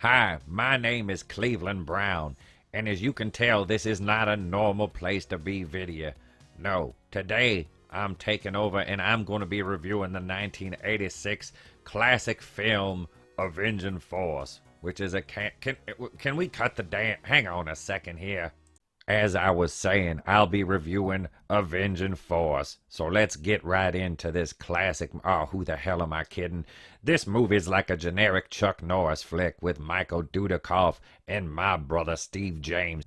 Hi, my name is Cleveland Brown, and as you can tell, this is not a normal place to be video. No, today I'm taking over and I'm going to be reviewing the 1986 classic film Avenging Force, which is a can we cut the damn hang on a second here. As I was saying, I'll be reviewing Avenging Force. So let's get right into this classic. Oh, who the hell am I kidding? This movie is like a generic Chuck Norris flick with Michael Dudikoff and my brother Steve James.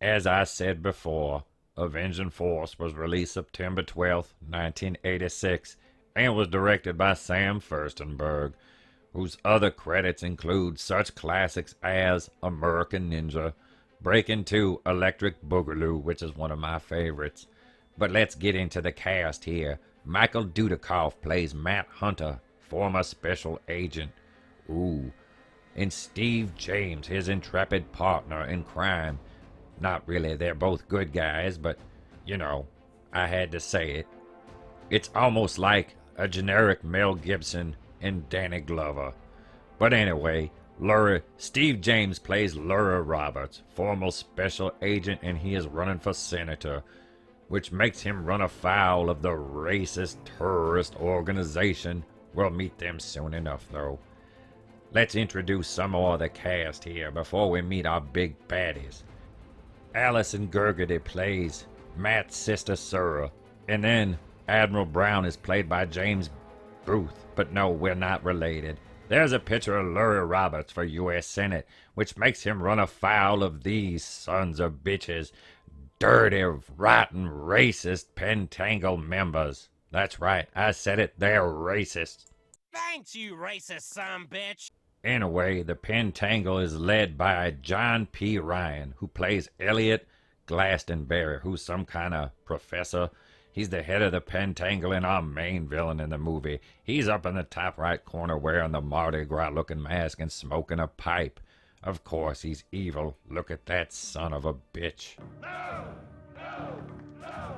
As I said before, Avenging Force was released September 12th, 1986, and was directed by Sam Furstenberg, whose other credits include such classics as American Ninja, Breaking 2, Electric Boogaloo, which is one of my favorites. But let's get into the cast here. Michael Dudikoff plays Matt Hunter, former special agent. Ooh. And Steve James, his intrepid partner in crime. Not really, they're both good guys, but, you know, I had to say it. It's almost like a generic Mel Gibson and Danny Glover. But anyway, Steve James plays Lurie Roberts, former special agent, and he is running for senator, which makes him run afoul of the racist terrorist organization. We'll meet them soon enough, though. Let's introduce some more of the cast here before we meet our big baddies. Allison Gurgity plays Matt's sister Sura, and then Admiral Brown is played by James Booth, but no, we're not related. There's a picture of Lurie Roberts for U.S. Senate, which makes him run afoul of these sons of bitches, dirty, rotten, racist Pentangle members. That's right, I said it, they're racist. Thanks, you racist son bitch. Anyway, the Pentangle is led by John P. Ryan, who plays Elliot Glastonbury, who's some kind of professor. He's the head of the Pentangle and our main villain in the movie. He's up in the top right corner wearing the Mardi Gras looking mask and smoking a pipe. Of course, he's evil. Look at that son of a bitch. No! No! No!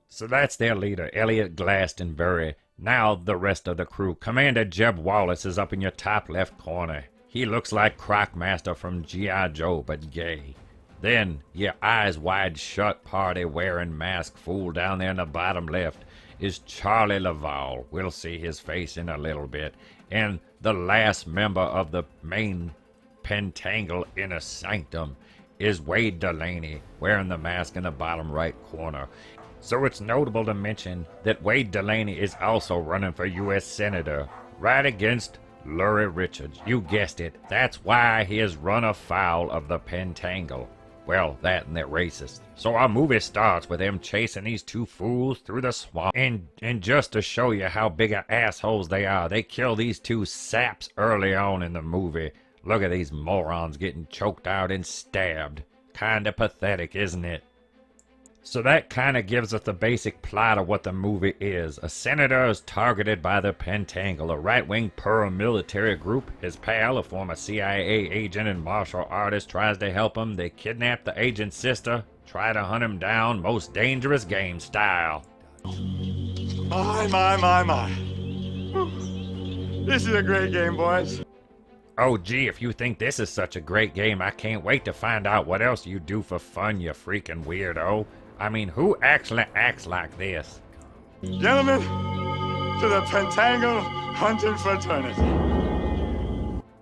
So that's their leader, Elliot Glastonbury. Now the rest of the crew. Commander Jeb Wallace is up in your top left corner. He looks like Crocmaster from G.I. Joe, but gay. Then, your eyes wide shut party wearing mask fool down there in the bottom left is Charlie Laval. We'll see his face in a little bit. And the last member of the main Pentangle Inner Sanctum is Wade Delaney, wearing the mask in the bottom right corner. So it's notable to mention that Wade Delaney is also running for U.S. Senator, right against Lurie Richards. You guessed it, that's why he has run afoul of the Pentangle. Well, that and they're racist. So our movie starts with them chasing these two fools through the swamp. And just to show you how big of assholes they are, they kill these two saps early on in the movie. Look at these morons getting choked out and stabbed. Kinda pathetic, isn't it? So that kind of gives us the basic plot of what the movie is. A senator is targeted by the Pentangle, a right-wing paramilitary group. His pal, a former CIA agent and martial artist, tries to help him. They kidnap the agent's sister, try to hunt him down, most dangerous game style. My. This is a great game, boys. Oh gee, if you think this is such a great game, I can't wait to find out what else you do for fun, you freaking weirdo. I mean, who actually acts like this? Gentlemen, to the Pentangle Hunting Fraternity.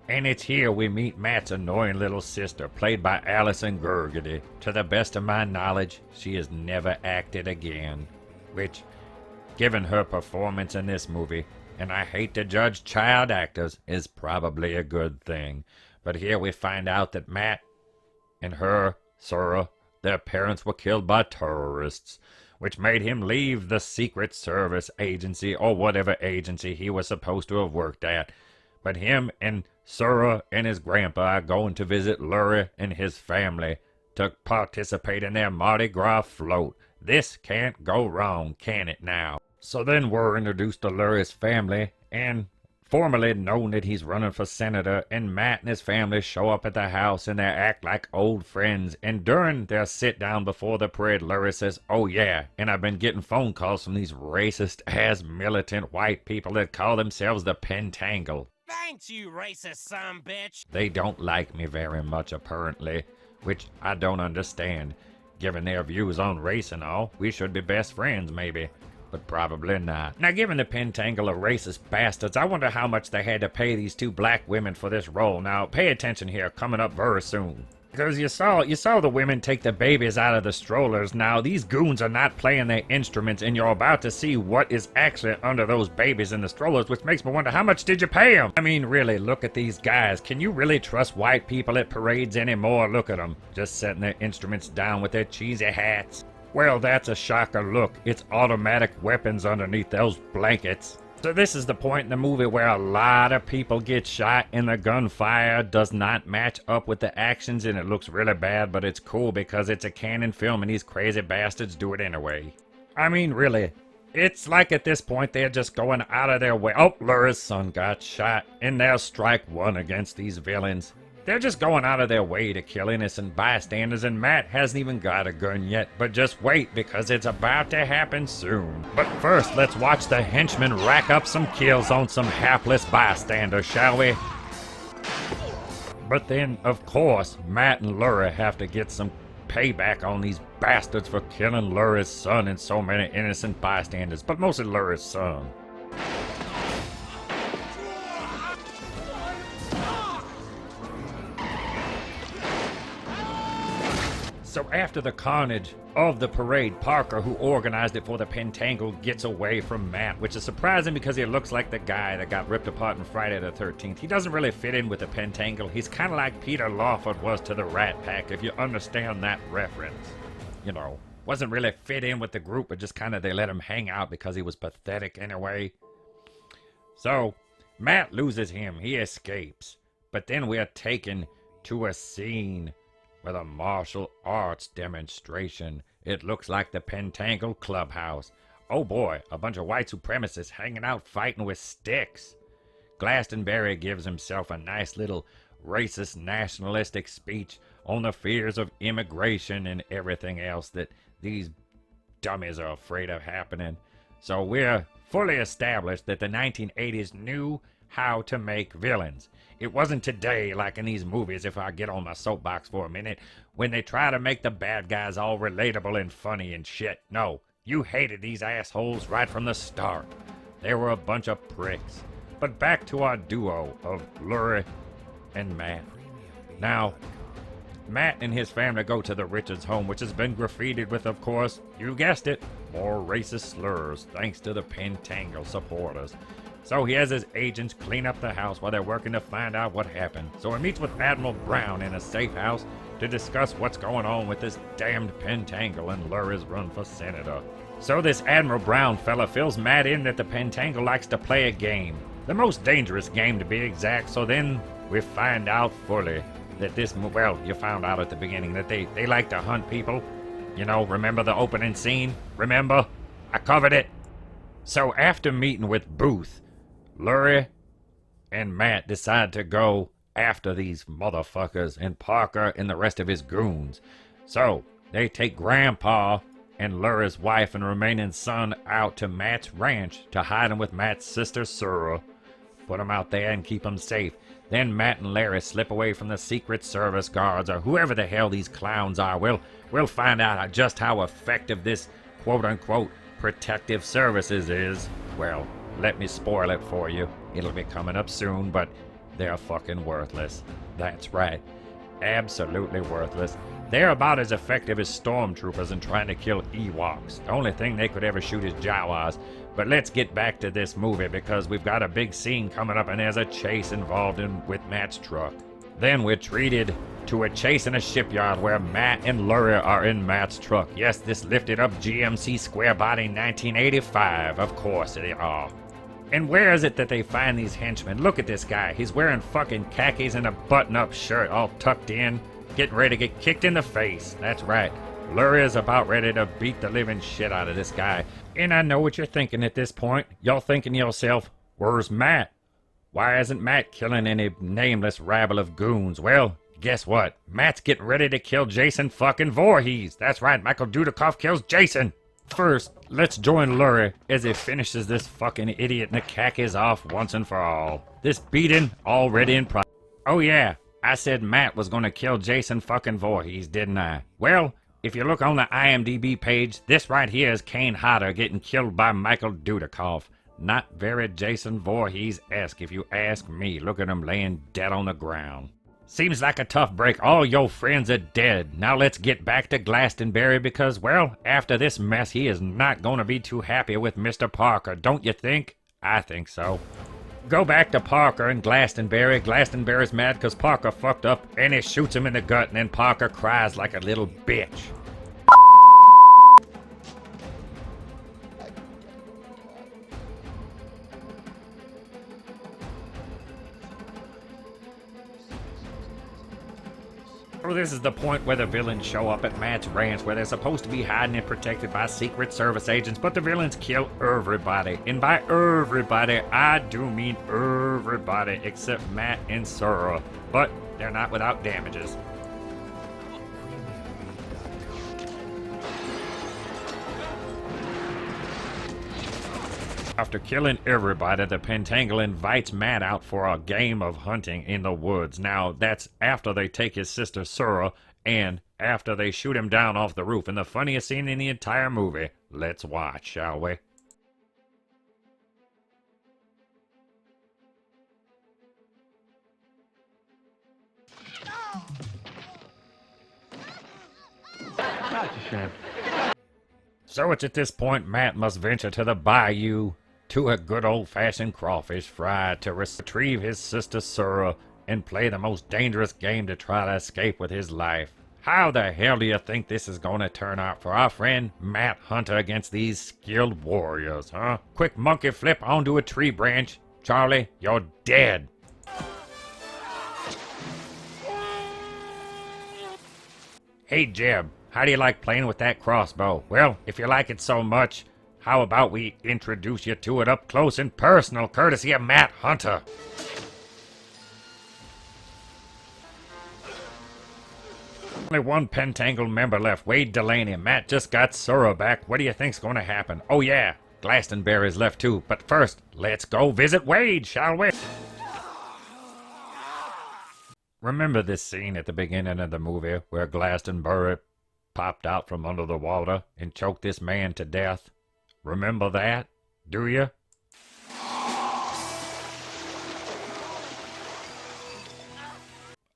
And it's here we meet Matt's annoying little sister, played by Allison Gurgity. To the best of my knowledge, she has never acted again. Which, given her performance in this movie, and I hate to judge child actors, is probably a good thing. But here we find out that Matt and her, Sura, their parents were killed by terrorists, which made him leave the Secret Service agency or whatever agency he was supposed to have worked at. But him and Sura and his grandpa are going to visit Lurie and his family to participate in their Mardi Gras float. This can't go wrong, can it now? So then we're introduced to Lurie's family, and formally known that he's running for senator, and Matt and his family show up at the house and they act like old friends. And during their sit down before the parade, Larry says, "Oh yeah, and I've been getting phone calls from these racist-ass militant white people that call themselves the Pentangle. Thanks, you racist son bitch. They don't like me very much, apparently, which I don't understand. Given their views on race and all, we should be best friends, maybe. But probably not. Now, given the Pentangle are racist bastards, I wonder how much they had to pay these two black women for this role. Now, pay attention here, coming up very soon. Because you saw the women take the babies out of the strollers. Now, these goons are not playing their instruments, and you're about to see what is actually under those babies in the strollers, which makes me wonder, how much did you pay them? I mean, really, look at these guys. Can you really trust white people at parades anymore? Look at them, just setting their instruments down with their cheesy hats. Well, that's a shocker. Look, it's automatic weapons underneath those blankets. So this is the point in the movie where a lot of people get shot and the gunfire does not match up with the actions, and it looks really bad, but it's cool because it's a canon film and these crazy bastards do it anyway. I mean, really, it's like at this point they're just going out of their way. Oh, Laura's son got shot, and they'll strike one against these villains. They're just going out of their way to kill innocent bystanders, and Matt hasn't even got a gun yet. But just wait, because it's about to happen soon. But first, let's watch the henchmen rack up some kills on some hapless bystanders, shall we? But then, of course, Matt and Laura have to get some payback on these bastards for killing Laura's son and so many innocent bystanders, but mostly Laura's son. So after the carnage of the parade, Parker, who organized it for the Pentangle, gets away from Matt, which is surprising because he looks like the guy that got ripped apart in Friday the 13th. He doesn't really fit in with the Pentangle. He's kind of like Peter Lawford was to the Rat Pack, if you understand that reference. You know, wasn't really fit in with the group, but just kind of they let him hang out because he was pathetic anyway. So, Matt loses him. He escapes. But then we're taken to a scene with a martial arts demonstration. It looks like the Pentangle Clubhouse. Oh boy, a bunch of white supremacists hanging out fighting with sticks. Glastonbury gives himself a nice little racist nationalistic speech on the fears of immigration and everything else that these dummies are afraid of happening. So we're fully established that the 1980s knew how to make villains. It wasn't today, like in these movies, if I get on my soapbox for a minute, when they try to make the bad guys all relatable and funny and shit. No, you hated these assholes right from the start. They were a bunch of pricks. But back to our duo of Lurie and Matt. Now, Matt and his family go to the Richards home, which has been graffitied with, of course, you guessed it, more racist slurs, thanks to the Pentangle supporters. So he has his agents clean up the house while they're working to find out what happened. So he meets with Admiral Brown in a safe house to discuss what's going on with this damned Pentangle and Lurie's run for senator. So this Admiral Brown fella fills Matt in that the Pentangle likes to play a game. The most dangerous game, to be exact. So then we find out fully that this, well, you found out at the beginning that they like to hunt people. You know, remember the opening scene? Remember? I covered it. So after meeting with Booth, Lurie and Matt decide to go after these motherfuckers and Parker and the rest of his goons. So they take Grandpa and Lurie's wife and remaining son out to Matt's ranch to hide him with Matt's sister Sura. Put them out there and keep them safe. Then Matt and Larry slip away from the Secret Service guards or whoever the hell these clowns are. We'll find out just how effective this quote-unquote protective services is. Well, let me spoil it for you. It'll be coming up soon, but they're fucking worthless. That's right. Absolutely worthless. They're about as effective as stormtroopers in trying to kill Ewoks. The only thing they could ever shoot is Jawas. But let's get back to this movie because we've got a big scene coming up and there's a chase involved with Matt's truck. Then we're treated to a chase in a shipyard where Matt and Lurie are in Matt's truck. Yes, this lifted up GMC Square Body 1985. Of course they are. And where is it that they find these henchmen? Look at this guy. He's wearing fucking khakis and a button-up shirt all tucked in, getting ready to get kicked in the face. That's right. Lurie is about ready to beat the living shit out of this guy. And I know what you're thinking at this point. Y'all thinking to yourself, where's Matt? Why isn't Matt killing any nameless rabble of goons? Well, guess what? Matt's getting ready to kill Jason fucking Voorhees. That's right, Michael Dudikoff kills Jason. First, let's join Lurie as he finishes this fucking idiot in the khakis off once and for all. This beating already in progress. Oh yeah, I said Matt was gonna kill Jason fucking Voorhees, didn't I? Well, if you look on the IMDb page, this right here is Kane Hodder getting killed by Michael Dudikoff. Not very Jason Voorhees-esque if you ask me. Look at him laying dead on the ground. Seems like a tough break. All your friends are dead. Now let's get back to Glastonbury because, well, after this mess, he is not going to be too happy with Mr. Parker, don't you think? I think so. Go back to Parker and Glastonbury. Glastonbury's mad because Parker fucked up and he shoots him in the gut and then Parker cries like a little bitch. Oh, this is the point where the villains show up at Matt's ranch where they're supposed to be hiding and protected by Secret Service agents, but the villains kill everybody. And by everybody, I do mean everybody except Matt and Sora. But they're not without damages. After killing everybody, the Pentangle invites Matt out for a game of hunting in the woods. Now, that's after they take his sister Sora, and after they shoot him down off the roof in the funniest scene in the entire movie. Let's watch, shall we? That's a shame. So it's at this point Matt must venture to the bayou to a good old-fashioned crawfish fry to retrieve his sister Sora and play the most dangerous game to try to escape with his life. How the hell do you think this is going to turn out for our friend Matt Hunter against these skilled warriors, huh? Quick monkey flip onto a tree branch. Charlie, you're dead. Hey Jeb, how do you like playing with that crossbow? Well, if you like it so much, how about we introduce you to it up close and personal, courtesy of Matt Hunter? Only one Pentangle member left, Wade Delaney. Matt just got Sora back. What do you think's going to happen? Oh yeah, Glastonbury's left too. But first, let's go visit Wade, shall we? Remember this scene at the beginning of the movie where Glastonbury popped out from under the water and choked this man to death? Remember that? Do you?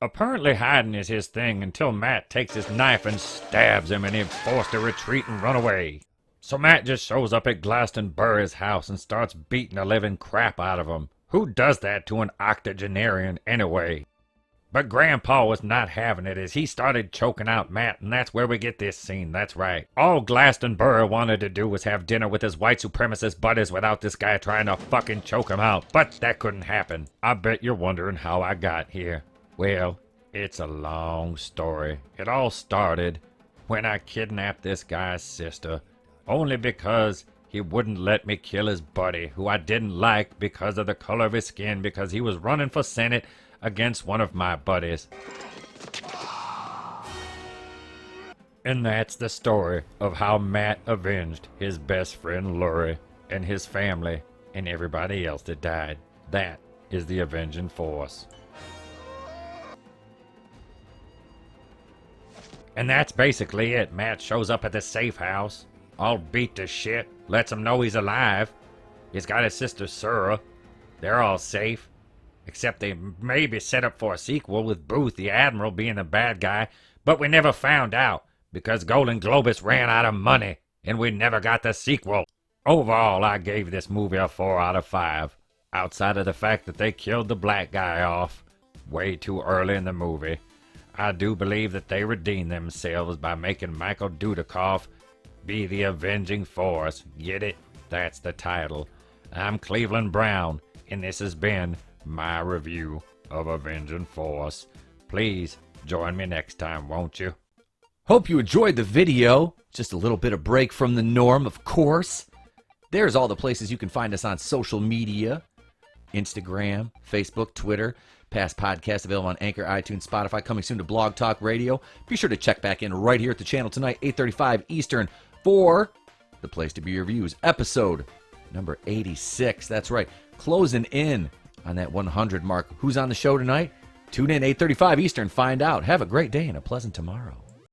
Apparently hiding is his thing until Matt takes his knife and stabs him and he's forced to retreat and run away. So Matt just shows up at Glastonbury's house and starts beating the living crap out of him. Who does that to an octogenarian anyway? But Grandpa was not having it as he started choking out Matt, and that's where we get this scene, that's right. All Glastonbury wanted to do was have dinner with his white supremacist buddies without this guy trying to fucking choke him out. But that couldn't happen. I bet you're wondering how I got here. Well, it's a long story. It all started when I kidnapped this guy's sister, only because he wouldn't let me kill his buddy, who I didn't like because of the color of his skin, because he was running for Senate against one of my buddies. And that's the story of how Matt avenged his best friend Lurie and his family and everybody else that died. That is the Avenging Force. And that's basically it. Matt shows up at the safe house, all beat to shit, lets him know he's alive. He's got his sister Sora. They're all safe. Except they may be set up for a sequel with Booth the Admiral being the bad guy, but we never found out because Golden Globus ran out of money and we never got the sequel. Overall, I gave this movie a 4 out of 5, outside of the fact that they killed the black guy off way too early in the movie. I do believe that they redeemed themselves by making Michael Dudikoff be the Avenging Force. Get it? That's the title. I'm Cleveland Brown, and this has been my review of Avenging Force. Please join me next time, won't you? Hope you enjoyed the video. Just a little bit of break from the norm, of course. There's all the places you can find us on social media. Instagram, Facebook, Twitter. Past podcasts available on Anchor, iTunes, Spotify, coming soon to Blog Talk Radio. Be sure to check back in right here at the channel tonight, 8:35 Eastern, for The Place to Be Reviews, episode number 86. That's right, closing in on that 100 mark. Who's on the show tonight? Tune in, 8:35 Eastern, find out. Have a great day and a pleasant tomorrow.